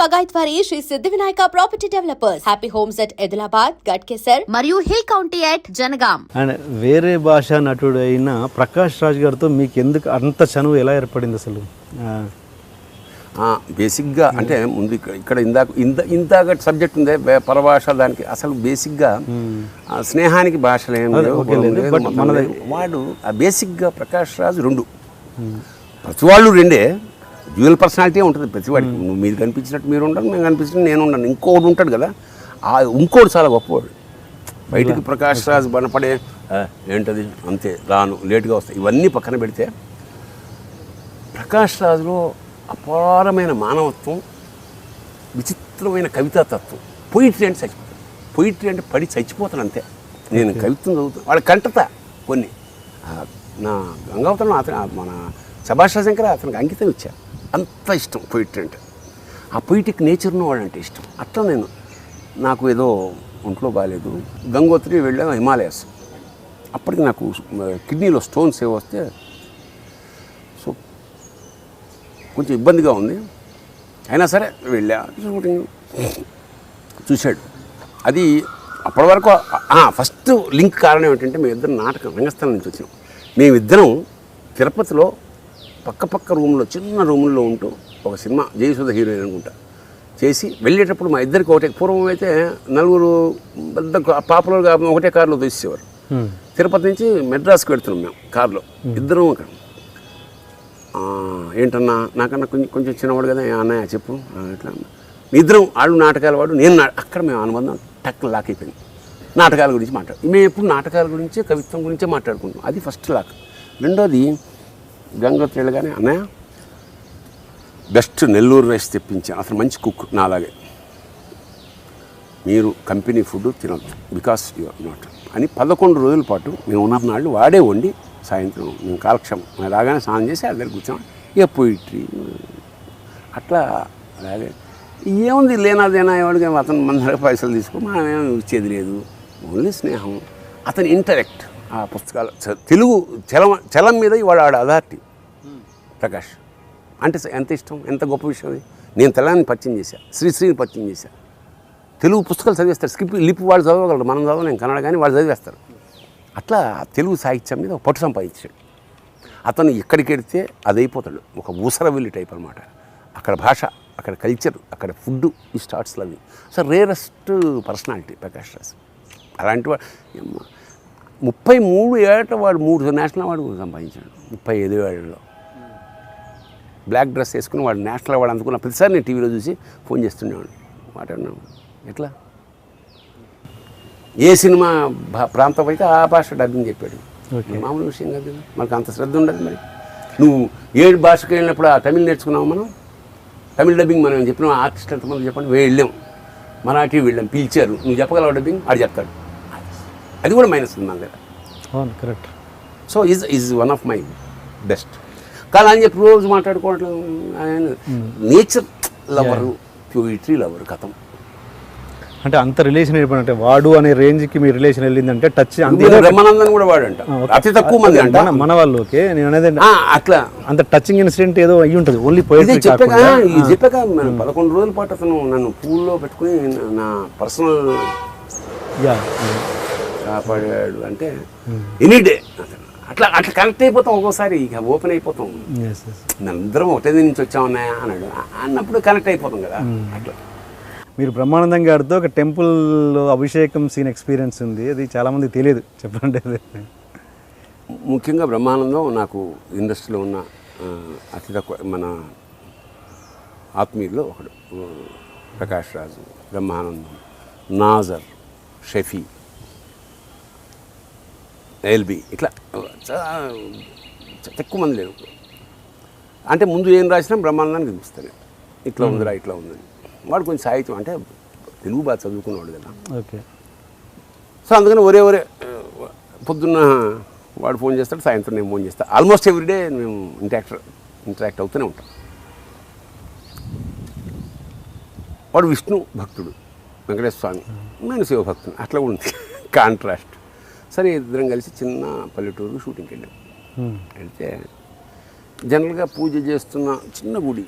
బగాయత్ వారి Shri Siddhi Vinayaka property developers. Happy homes at Edulabad, Ghatkesar మరియు hill county at Jangaon. And వేరే భాషా నటుడు అయిన ప్రకాష్ రాజ్ గారితో మీకు ఎందుకు అంత చనువు ఎలా ఏర్పడింది అసలు? బేసిక్గా అంటే ముందు ఇక్కడ ఇందాక సబ్జెక్ట్ ఉంది పరభాష, దానికి అసలు బేసిక్గా స్నేహానికి భాషలు ఏమి వాడు బేసిక్గా ప్రకాష్ రాజ్ రెండు ప్రతి వాళ్ళు రెండే డ్యూయల్ పర్సనాలిటీ ఉంటుంది ప్రతివాడికి. నువ్వు మీరు కనిపించినట్టు మీరు ఉండను, మేము కనిపించినట్టు నేను ఉండను. ఇంకోటి ఉంటాడు కదా, ఇంకోటి చాలా గొప్పవాడు. బయటికి ప్రకాష్ రాజ్ బనపడే ఏంటది అంతే రాను లేటుగా వస్తాయి ఇవన్నీ పక్కన పెడితే ప్రకాష్ రాజులో అపారమైన మానవత్వం, విచిత్రమైన కవితాతత్వం. పొయిట్రీ అంటే చచ్చిపోతాడు, పొయిట్రీ అంటే పడి చచ్చిపోతాడు అంతే. నేను కవిత్వం చదువుతాను, వాళ్ళ కంటత కొన్ని నా గంగావతరం అతను మన సుభాష్ శంకర్ అతనికి అంకితం ఇచ్చాను. అంత ఇష్టం పొయిట్రీ అంటే, ఆ పొయిటిక్ నేచర్ను వాళ్ళంటే ఇష్టం. అట్లా నాకు ఏదో ఒంట్లో బాగాలేదు, గంగోత్రి వెళ్ళాము హిమాలయాస్. అప్పటికి నాకు కిడ్నీలో స్టోన్స్ ఏవో వస్తే సో కొంచెం ఇబ్బందిగా ఉంది. అయినా సరే వెళ్ళా, షూటింగ్ చూశాడు. అది అప్పటి వరకు ఫస్ట్ లింక్ కారణం ఏంటంటే మేమిద్దరం నాటకం రంగస్థలం నుంచి వచ్చినాం. మేమిద్దరం తిరుపతిలో పక్క రూమ్లో చిన్న రూముల్లో ఉంటూ ఒక సినిమా జయసుధ హీరోయిన్ అనుకుంటా చేసి వెళ్ళేటప్పుడు మా ఇద్దరికి ఒకటే, పూర్వం అయితే నలుగురు పెద్ద పాపులర్గా ఒకటే కారులో తీసేవారు. తిరుపతి నుంచి మెడ్రాస్కి వెళ్తున్నాం మేము కారులో ఇద్దరం. అక్కడ ఏంటన్నా నాకన్నా కొంచెం చిన్నవాడు కదా, అన్నయ్య చెప్పు ఇట్లా. మీ ఇద్దరం ఆడు నాటకాలు వాడు నేను అక్కడ మేము అనుబంధం టక్ లాక్ అయిపోయింది. నాటకాల గురించి మేము ఎప్పుడు నాటకాల గురించి కవిత్వం గురించే మాట్లాడుకుంటాం. అది ఫస్ట్ లాక్. రెండోది గంగోత్రి వెళ్ళగానే అన్నయ్య బెస్ట్ నెల్లూరు రైస్ తెప్పించాను, అతను మంచి కుక్ నాలాగే, మీరు కంపెనీ ఫుడ్ తినొద్దు బికాస్ యూఆర్ నాట్ అని 11 రోజుల పాటు మేము ఉన్న నాళ్ళు వాడే వండి సాయంత్రం మేము కాలక్షేమం మేము రాగానే స్నానం చేసి ఆ దగ్గర కూర్చోం. ఇక పొయిట్రీ అట్లా అలాగే ఏముంది లేనాదేనా ఎవడికి అతను మన దగ్గర పైసలు తీసుకో, మనమేమి ఇచ్చేది లేదు, ఓన్లీ స్నేహం. అతని ఇంటరెక్ట్ ఆ పుస్తకాలు తెలుగు చలం మీద ఇవాడు ఆడ అథారిటీ ప్రకాష్ అంటే ఎంత ఇష్టం, ఎంత గొప్ప విషయం అది. నేను తెలంగాణని పరిచయం చేశాను, శ్రీని పరిచయం చేశాను. తెలుగు పుస్తకాలు చదివేస్తారు, స్క్రిప్ట్ లిపి వాళ్ళు చదవగలరు, మనం చదవలేం కన్నడ కానీ వాళ్ళు చదివేస్తారు. అట్లా తెలుగు సాహిత్యం మీద పట్టు సంపాదించాడు. అతను ఎక్కడికి వెడితే అది అయిపోతాడు, ఒక ఊసరవిల్లి టైప్ అనమాట. అక్కడ భాష, అక్కడ కల్చర్, అక్కడ ఫుడ్, ఈ స్టార్ట్స్ లవి. So rarest personality Prakash Raj. అలాంటి వాడు 33 ఏళ్ళ వాడు 3 నేషనల్ అవార్డు సంపాదించాడు. 35 ఏళ్ళలో బ్లాక్ డ్రెస్ వేసుకుని వాడు నేషనల్ అవార్డు అందుకున్న ప్రతిసారి నేను టీవీలో చూసి ఫోన్ చేస్తుండేవాడు. మాట్లాడినాం ఎట్లా ఏ సినిమా ప్రాంతం అయితే ఆ భాష డబ్బింగ్ చెప్పాడు. మామూలు విషయం కాదు, మనకు అంత శ్రద్ధ ఉండదు. మరి నువ్వు 7 భాషకు వెళ్ళినప్పుడు ఆ తమిళ్ నేర్చుకున్నావు, మనం తమిళ్ డబ్బింగ్ మనం చెప్పినాం. ఆర్టిస్ట్ ఎంతమంది చెప్పండి, వెళ్ళాం మరాఠీ వెళ్ళాం, పిలిచారు, నువ్వు చెప్పగలవు డబ్బింగ్, ఆడు చెప్తాడు. అది కూడా మైనస్ ఉంది మన దగ్గర. Correct. So is one of my best. కానీ అని చెప్పి రోజు మాట్లాడుకోవట్లేదు. నేచర్ లవరు, ప్యూరిటీ లవరు కథం. అంటే అంత రిలేషన్ ఏర్పడంటే వాడు అనే రేంజ్కి మీ రిలేషన్ వెళ్ళిందంటే టచ్. బ్రహ్మానందం కూడా వాడంట, అతి తక్కువ మంది అంట మన వాళ్ళు. ఓకే, నేను అనేది అట్లా అంత టచింగ్ ఇన్సిడెంట్ ఏదో అయ్యి ఉంటుంది. ఓన్లీ చెప్పాక 11 రోజుల పాటు అతను నన్ను పూల్లో పెట్టుకుని నా పర్సనల్ కాపాడాడు. అంటే ఎనీ డే అట్లా కనెక్ట్ అయిపోతాం. ఒక్కోసారి ఇక ఓపెన్ అయిపోతాం. అందరం ఒకటే నుంచి వచ్చామన్నాయా అన్నాడు అన్నప్పుడు కనెక్ట్ అయిపోతాం కదా. అట్లా మీరు బ్రహ్మానందం గారితో ఒక టెంపుల్లో అభిషేకం సీన్ ఎక్స్పీరియన్స్ ఉంది, అది చాలామందికి తెలియదు, చెప్పండి. ముఖ్యంగా బ్రహ్మానందం నాకు ఇండస్ట్రీలో ఉన్న అతి తక్కువ మన ఆత్మీయుల్లో ఒకడు. ప్రకాష్ రాజు, బ్రహ్మానందం, నాజర్, షఫీ, ఎల్బి, ఇట్లా ఎక్కువ మంది లేరు. అంటే ముందు ఏం రాసినా బ్రహ్మానందానికి చూపిస్తాను, ఇట్లా ఉందిరా ఇట్లా ఉందని. వాడు కొంచెం సాహిత్యం అంటే తెలుగు బాగా చదువుకునేవాడు కదా. ఓకే. సో అందుకని ఒరే పొద్దున్న వాడు ఫోన్ చేస్తాడు, సాయంత్రం నేను ఫోన్ చేస్తాను. ఆల్మోస్ట్ ఎవ్రీడే మేము ఇంటరాక్ట్ అవుతూనే ఉంటాం. వాడు విష్ణు భక్తుడు, వెంకటేశ్వర స్వామి, నేను శివభక్తుడు. అట్లా ఉంది కాంట్రాస్ట్. సరే ఇద్దరం కలిసి చిన్న పల్లెటూరు షూటింగ్కి వెళ్ళాం. వెళ్తే జనరల్గా పూజ చేస్తున్న చిన్న గుడి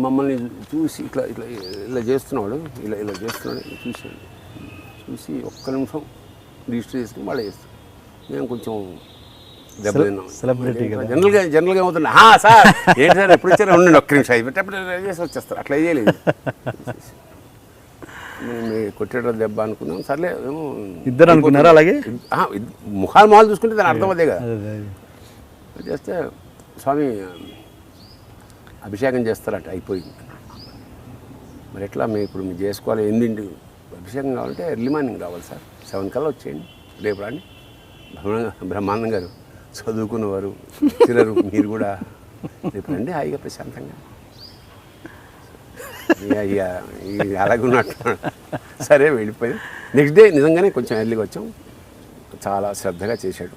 మమ్మల్ని చూసి ఇట్లా ఇట్లా ఇలా చేస్తున్నాడు, ఇలా చేస్తున్నాడు చూసాను. చూసి ఒక్క నిమిషం రిజిస్టర్ చేసుకుని వాళ్ళు చేస్తాం. మేము కొంచెం దెబ్బతిన్నాం. సెలబ్రిటీ కదా. జనరల్గా ఏమవుతుంది, సార్ ఏంటి సార్ ఎప్పుడు వచ్చారో ఉండండి ఒక్క నిమిషం అయిపోతే చేసి వచ్చేస్తారు. అట్లా చేయలేదు. మేము కొట్టేట దెబ్బ అనుకున్నాం. సర్లే ఏమో ఇద్దరు అనుకున్నారా అలాగే? ముఖాలు మాలు చూసుకుంటే దాని అర్థం అదే కదా. చేస్తే స్వామి అభిషేకం చేస్తారట, అయిపోయింది. మరి ఎట్లా మేము ఇప్పుడు మీరు చేసుకోవాలి, ఎన్నింటి అభిషేకం కావాలంటే ఎర్లీ మార్నింగ్ రావాలి సార్, 7 కల్లా వచ్చేయండి, రేపు రండి. బ్రహ్మానందం గారు చదువుకున్నవారు చిరరు, మీరు కూడా రేపు రండి హాయిగా ప్రశాంతంగా. అయ్యా అలాగున్నట్టు సరే వెళ్ళిపోయి నెక్స్ట్ డే నిజంగానే కొంచెం ఎర్లీగా వచ్చాం. చాలా శ్రద్ధగా చేశాడు.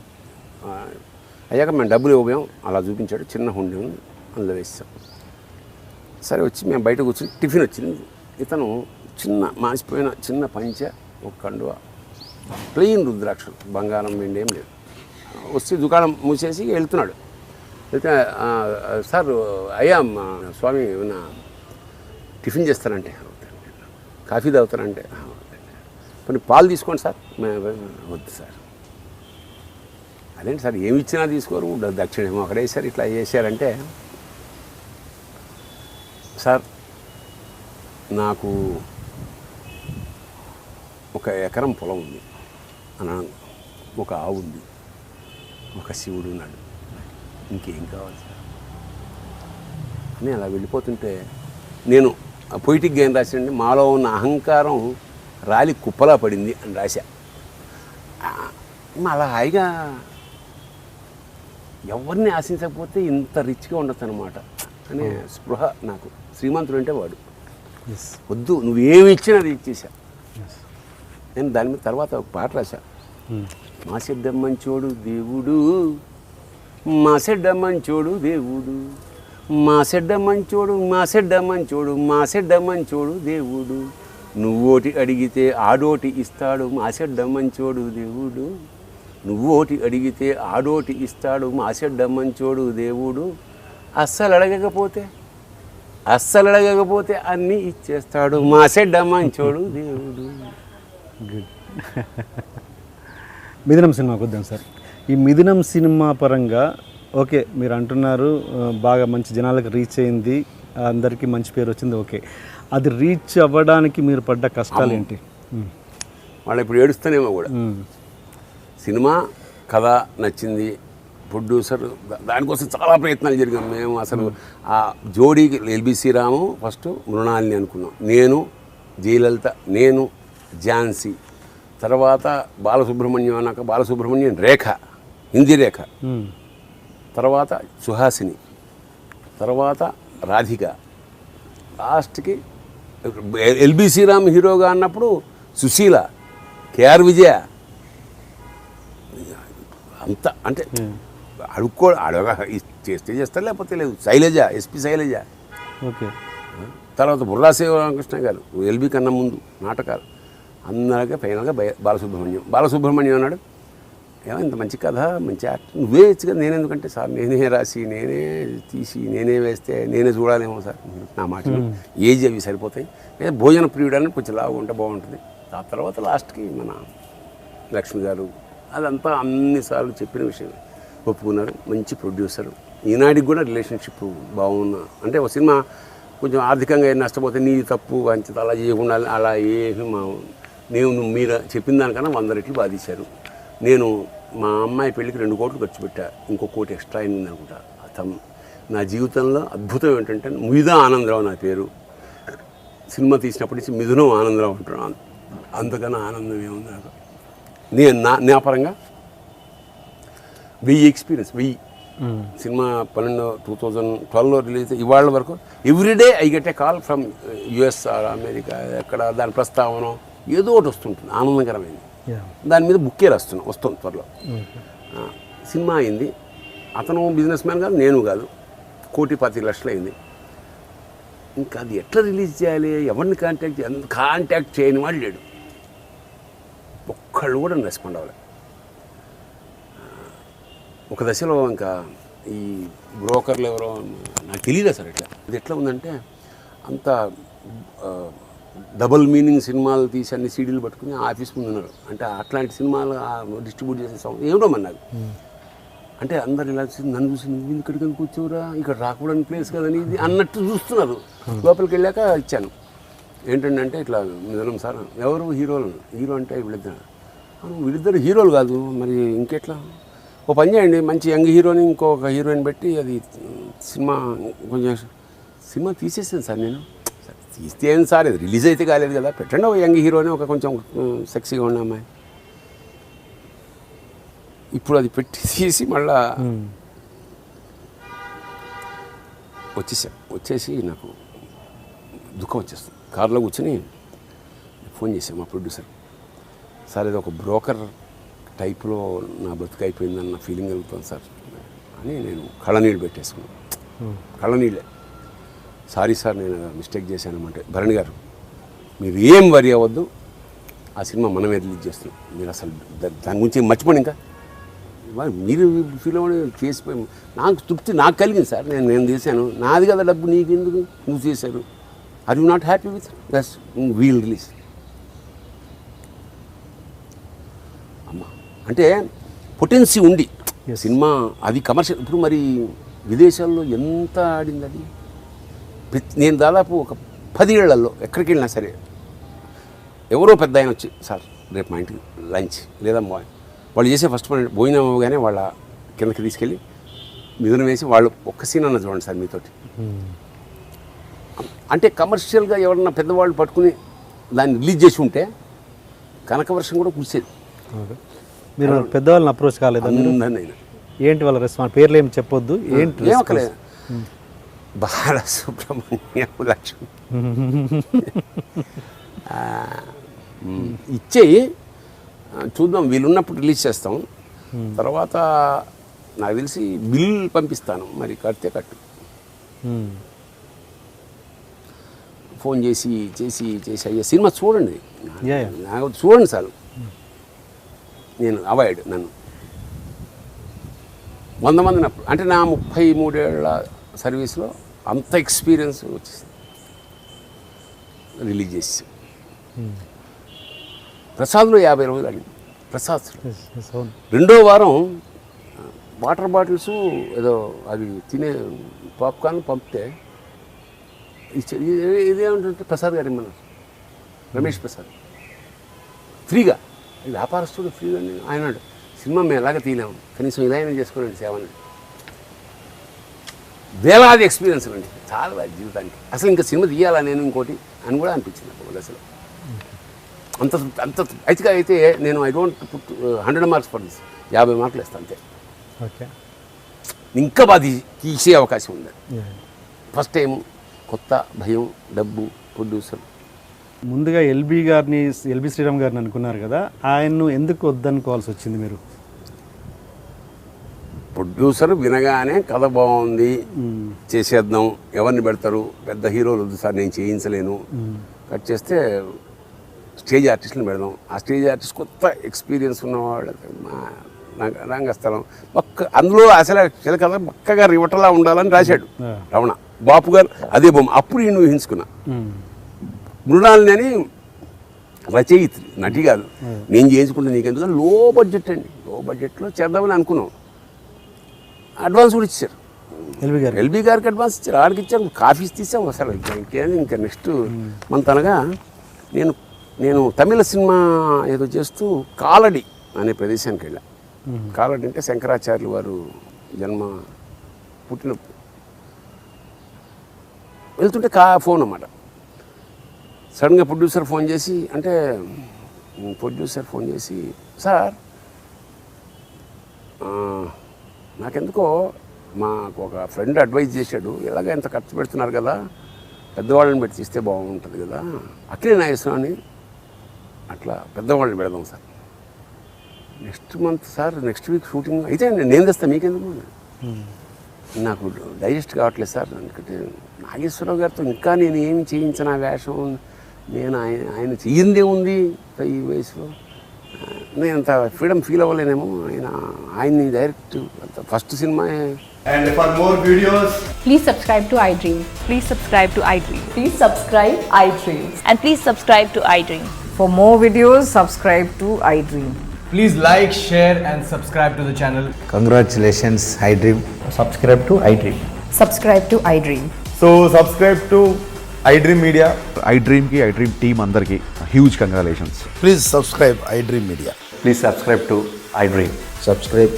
అయ్యాక మేము డబ్బులు ఇవ్వబోయాం, అలా చూపించాడు. చిన్న హుండీ ఉంది, అందులో వేసాం. సరే వచ్చి మేము బయట కూర్చొని టిఫిన్ వచ్చింది. ఇతను చిన్న మాసిపోయిన చిన్న పంచ, ఒక కండువ, ప్లెయిన్ రుద్రాక్షలు, బంగారం వెండి ఏం లేదు. వచ్చి దుకాణం మూసేసి వెళ్తున్నాడు. వెళ్తే సార్ అయ్యా స్వామి ఏమన్నా టిఫిన్ చేస్తానంటే, కాఫీ తాగుతానంటే, కొన్ని పాలు తీసుకోండి సార్. వద్దు సార్. అదేంటి సార్ ఏమి ఇచ్చినా తీసుకోరు, దక్షిణేమో అక్కడ వేసారు, ఇట్లా చేశారంటే, సార్ నాకు 1 ఎకరం పొలం ఉంది అన్న, ఒక ఆవు ఉంది, ఒక శివుడు ఉన్నాడు, ఇంకేం కావాలి సార్ అని అలా వెళ్ళిపోతుంటే నేను పొయిటిక్గా ఏం రాశానండి, మాలో ఉన్న అహంకారం రాలి కుప్పలా పడింది అని రాశా. అలా హాయిగా ఎవరిని ఆశించకపోతే ఇంత రిచ్గా ఉండొచ్చు అనమాట అనే స్పృహ నాకు. శ్రీమంతుడు అంటే వాడు, వద్దు నువ్వేమి ఇచ్చినా అది ఇచ్చేసా. నేను దాని మీద తర్వాత ఒక పాట రాశా. మా చెడ్డ మంచోడు దేవుడు, మా చెడ్డ మంచోడు దేవుడు, మా చెడ్డ మంచోడు, మా చెడ్డ మంచోడు, మా చెడ్డ మంచోడు దేవుడు, నువ్వోటి అడిగితే ఆడోటి ఇస్తాడు, మా చెడ్డ మంచోడు దేవుడు, నువ్వోటి అడిగితే ఆడోటి ఇస్తాడు, మా చెడ్డ మంచోడు దేవుడు, అస్సలు అడగకపోతే అన్నీ ఇచ్చేస్తాడు, మా చెడ్డ మంచోడు దేవుడు. గుడ్. మిథునం సినిమాకి వద్దాం సార్. ఈ మిథునం సినిమా పరంగా ఓకే మీరు అంటున్నారు, బాగా మంచి జనాలకు రీచ్ అయింది, అందరికీ మంచి పేరు వచ్చింది. ఓకే, అది రీచ్ అవ్వడానికి మీరు పడ్డ కష్టాలు ఏంటి? వాళ్ళు ఇప్పుడు ఏడుస్తానేమో కూడా. సినిమా కథ నచ్చింది, ప్రొడ్యూసర్ దానికోసం చాలా ప్రయత్నాలు జరిగాం. మేము అసలు ఆ జోడీకి ఎల్బీసీ రాము ఫస్ట్, మృణాలిని అనుకున్నాం, నేను జయలలిత, నేను ఝాన్సీ, తర్వాత బాలసుబ్రహ్మణ్యం అన్నాక బాలసుబ్రహ్మణ్యం రేఖ, హిందీ రేఖ, తర్వాత సుహాసిని, తర్వాత రాధిక, లాస్ట్కి ఎల్బీసీ రామ్ హీరోగా అన్నప్పుడు సుశీల, కేఆర్ విజయ. అంత అంటే అడగ చేస్తే చేస్తారు, లేకపోతే లేదు. శైలజ, ఎస్పి శైలజ. ఓకే. తర్వాత బుర్రా శివరామకృష్ణ గారు, ఎల్బీ కన్నా ముందు నాటకాలు. అందరిగా ఫైనల్గా బాలసుబ్రహ్మణ్యం అన్నాడు, ఏమో ఇంత మంచి కథ, మంచి యాక్టర్, నువ్వే ఇచ్చు కదా. నేను ఎందుకంటే సార్ నేనే రాసి, నేనే తీసి, నేనే వేస్తే నేనే చూడాలేమో సార్, నా మాటలు ఏజ్ అవి సరిపోతాయి, లేదా భోజన ప్రియుడని కొంచెం లాగా ఉంటే బాగుంటుంది. ఆ తర్వాత లాస్ట్కి మన లక్ష్మి గారు, అదంతా అన్నిసార్లు చెప్పిన విషయం, ఒప్పుకున్నారు. మంచి ప్రొడ్యూసరు, ఈనాటికి కూడా రిలేషన్షిప్ బాగున్నా. అంటే ఒక సినిమా కొంచెం ఆర్థికంగా నష్టపోతే నీది తప్పు అంత అలా చేయకుండా, అలా ఏమి నేను మీరు చెప్పిన దానికన్నా 100 రెట్లు బాధించారు. నేను మా అమ్మాయి పెళ్ళికి 2 కోట్లు ఖర్చు పెట్టా, ఇంకో 1 కోటి ఎక్స్ట్రా అయింది అనుకుంటా. నా జీవితంలో అద్భుతం ఏంటంటే మిథున ఆనందరావు నా పేరు. సినిమా తీసినప్పటి నుంచి మిథునం ఆనందరావు అంటున్నాను, అంతకన్నా ఆనందం ఏముంది నాకు. నేను నా పరంగా 1000 ఎక్స్పీరియన్స్, 1000 సినిమా 2012లో రిలీజ్ ఇవాళ వరకు everyday I get a call from US are America, ఎక్కడ దాని ప్రస్తావన ఏదో ఒకటి వస్తుంటుంది ఆనందకరమైంది. దాని మీద బుక్కే వస్తుంది త్వరలో. సినిమా అయింది, అతను బిజినెస్ మ్యాన్ కాదు, నేను కాదు, 1,25,00,000 అయింది. ఇంకా అది ఎట్లా రిలీజ్ చేయాలి, ఎవరిని కాంటాక్ట్ చేయని వాడు లేడు, ఒక్కళ్ళు కూడా రెస్పాండ్ అవ్వలేదు. ఒక దశలో ఇంకా ఈ బ్రోకర్లు ఎవరో నాకు తెలియదు అసలు. ఇది ఎట్లా ఉందంటే అంత డబుల్ మీనింగ్ సినిమాలు తీసి అన్ని సీడీలు పట్టుకుని ఆఫీస్ ముందు ఉన్నారు. అంటే అట్లాంటి సినిమాలు డిస్ట్రిబ్యూట్ చేసే ఏమిటో మరి నాకు. అంటే అందరు ఇలా నన్ను చూసి నువ్వు ఇక్కడికి కూర్చోరా, ఇక్కడ రాకూడని ప్లేస్ కదని ఇది అన్నట్టు చూస్తున్నారు. లోపలికి వెళ్ళాక ఇచ్చాను. ఏంటంటే ఇట్లా నిజం సార్, ఎవరు హీరోలు, హీరో అంటే వీళ్ళిద్దరు హీరోలు కాదు మరి ఇంకెట్లా, ఓ పని చేయండి, మంచి యంగ్ హీరోని ఇంకొక హీరోయిన్ పెట్టి అది సినిమా కొంచెం సినిమా తీసేసాను సార్. నేను తీస్తే ఏం సార్, అది రిలీజ్ అయితే కాలేదు కదా, పెట్టండి ఒక యంగ్ హీరోని, ఒక కొంచెం సెక్సీగా ఉన్న అమ్మాయి. ఇప్పుడు అది పెట్టి తీసి మళ్ళా వచ్చేసి నాకు దుఃఖం వచ్చేస్తుంది. కారులో కూర్చొని ఫోన్ చేశాను మా ప్రొడ్యూసర్, సార్ ఇది ఒక బ్రోకర్ టైప్లో నా బతుకు అయిపోయిందన్న ఫీలింగ్ కలుగుతుంది సార్ అని నేను కళ్ళనీళ్ళు పెట్టేసుకున్నాను. కళ్ళనీళ్ళే, సారీ సార్ నేను మిస్టేక్ చేశానమంటే, భరణి గారు మీరు ఏం వరి అవ్వద్దు, ఆ సినిమా మనమే రిలీజ్ చేస్తున్నాం, మీరు అసలు దాని గురించి మర్చిపోండి, ఇంకా మీరు ఫీల్ అవ్వడం చేసిపోయి నాకు తృప్తి నాకు కలిగింది సార్. నేను చేశాను, నాది కదా డబ్బు, నీకెందుకు, నువ్వు చేశారు, are you not happy with this, will release. అమ్మా అంటే పొటెన్సీ ఉండి సినిమా అది కమర్షియల్. ఇప్పుడు మరి విదేశాల్లో ఎంత ఆడింది అది. నేను దాదాపు ఒక 10 ఏళ్లలో ఎక్కడికి వెళ్ళినా సరే ఎవరో పెద్ద ఆయన వచ్చి, సార్ రేపు మా ఇంటికి లంచ్ లేదా వాళ్ళు చేసే ఫస్ట్ పని భోజనం అవ్వగానే వాళ్ళ కిందకి తీసుకెళ్ళి మిథునం వేసి వాళ్ళు ఒక్క సీన్ అన్న చూడండి సార్ మీతోటి. అంటే కమర్షియల్గా ఎవరన్నా పెద్దవాళ్ళు పట్టుకుని దాన్ని రిలీజ్ చేసి ఉంటే కనకవర్షం కూడా కురిసేది. మీరు పెద్దవాళ్ళని అప్రోచ్ కాలేదు? ఏంటి వాళ్ళ రెస్పాన్స్? పేర్లు ఏమి చెప్పొద్దు, ఏంటి ఏమక్కలేదు. బాలసుబ్రహ్మణ్యం, లక్ష్మి ఇచ్చేయి చూద్దాం, వీళ్ళున్నప్పుడు రిలీజ్ చేస్తాం, తర్వాత నాకు తెలిసి బిల్ పంపిస్తాను, మరి కడితే కట్టు. ఫోన్ చేసి అయ్యా సినిమా చూడండి, నాకు చూడండి సార్, నేను అవాయిడ్ నన్ను 100 మందిని అప్పుడు అంటే నా 33 ఏళ్ల సర్వీస్లో అంత ఎక్స్పీరియన్స్ వచ్చేసింది. రిలీజ్ చేసి ప్రసాద్లో 50 రోజులు అడిగింది. ప్రసాద్ రెండో వారం వాటర్ బాటిల్స్ ఏదో అవి తినే పాప్కార్న్ పంపితే ఇదేమంటే ప్రసాద్ గారు ఇమ్మన్నారు, రమేష్ ప్రసాద్ ఫ్రీగా, వ్యాపారస్తుడు ఫ్రీగా. ఆయన సినిమా మేము ఎలాగ తీయలేము, కనీసం ఇలా అయినా చేసుకోండి సేవని. వేలాది ఎక్స్పీరియన్స్ అండి, చాలా జీవితానికి. అసలు ఇంకా సినిమా తీయాలా నేను ఇంకోటి అని కూడా అనిపించింది నాకు అసలు. అంత అయితే నేను I don't put 100 marks for this, 50 మార్కులు వేస్తాను అంతే. ఓకే, ఇంకా బాగా తీసే అవకాశం ఉంది. ఫస్ట్ టైం, కొత్త, భయం, డబ్బు, ప్రొడ్యూసర్. ముందుగా ఎల్బీ శ్రీరామ్ గారిని అనుకున్నారు కదా, ఆయన్ను ఎందుకు వద్దనుకోవాల్సి వచ్చింది మీరు? ప్రొడ్యూసర్ వినగానే కథ బాగుంది, చేసేద్దాం, ఎవరిని పెడతారు, పెద్ద హీరోలు వద్దు సార్, నేను చేయించలేను, కట్ చేస్తే స్టేజ్ ఆర్టిస్ట్ని పెడదాం. ఆ స్టేజ్ ఆర్టిస్ట్ కొత్త ఎక్స్పీరియన్స్ ఉన్నవాడు, రంగస్థలం అందులో అసలు కథ పక్కగా రివటలా ఉండాలని రాశాడు రమణ బాపు గారు. అదే బొమ్మ అప్పుడు నేను ఊహించుకున్నా. మృణాలిని అని రచయిత్రి, నటి కాదు, నేను చేయించుకుంటే నీకెందుకు, లో బడ్జెట్ అండి, లో బడ్జెట్లో చేద్దామని అనుకున్నాం. అడ్వాన్స్ కూడా ఇచ్చారు, ఎల్బీ గారికి అడ్వాన్స్ ఇచ్చారు, ఆడికి ఇచ్చారు, కాఫీస్ తీసాం. అసలు ఇంకా నెక్స్ట్ మంత్ అనగా నేను తమిళ సినిమా ఏదో చేస్తూ కాలడి అనే ప్రదేశానికి వెళ్ళా. కాలడి అంటే శంకరాచార్యులు వారు జన్మ పుట్టిన వెళ్తుంటే ఫోన్ అన్నమాట. సడన్గా ప్రొడ్యూసర్ ఫోన్ చేసి సార్ నాకెందుకో మాకు ఒక ఫ్రెండ్ అడ్వైజ్ చేశాడు, ఇలాగ ఎంత ఖర్చు పెడుతున్నారు కదా, పెద్దవాళ్ళని పెట్టి తీస్తే బాగుంటుంది కదా, అఖిలే నాగేశ్వరరావు అట్లా పెద్దవాళ్ళని పెడదాం sir, next month sir, next week shooting అయితే నేను తెస్తాను, మీకెందుకు, నాకు డైజెస్ట్ కావట్లేదు సార్. ఎందుకంటే నాగేశ్వరరావు గారితో ఇంకా నేను ఏమి చేయించిన వేషం, నేను ఆయన చెయ్యిందే ఉంది ఈ వయసులో, నేను అంత ఫ్రీడమ్ ఫీల్ అవ్వలేనేమో. ఆయన్ని direct first cinema. And for more videos, Please subscribe to iDream. Please subscribe to iDream. Please subscribe iDream. And please subscribe to iDream. For more videos, subscribe to iDream. please like, share and subscribe to the channel. Congratulations, iDream. Subscribe to iDream. Subscribe to iDream. So subscribe to iDream Media. iDream ki iDream team andarki huge congratulations. Please subscribe iDream Media. Please subscribe to iDream. Subscribe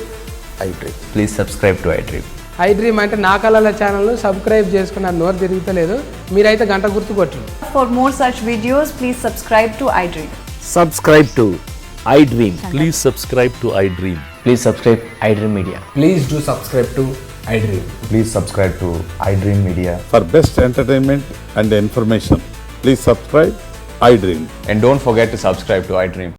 iDream. Please subscribe to iDream. iDream అంటే నా కళల ఛానల్ను subscribe చేసుకున్న నోరు తిరుగుతలేదు, మీరైతే గంట గుర్తు కొట్టండి. For more such videos, please subscribe to iDream. Subscribe to iDream. Please subscribe to iDream. Please subscribe iDream Media. Please do subscribe to iDream. Please subscribe to iDream Media. For best entertainment and information, please subscribe iDream. And don't forget to subscribe to iDream.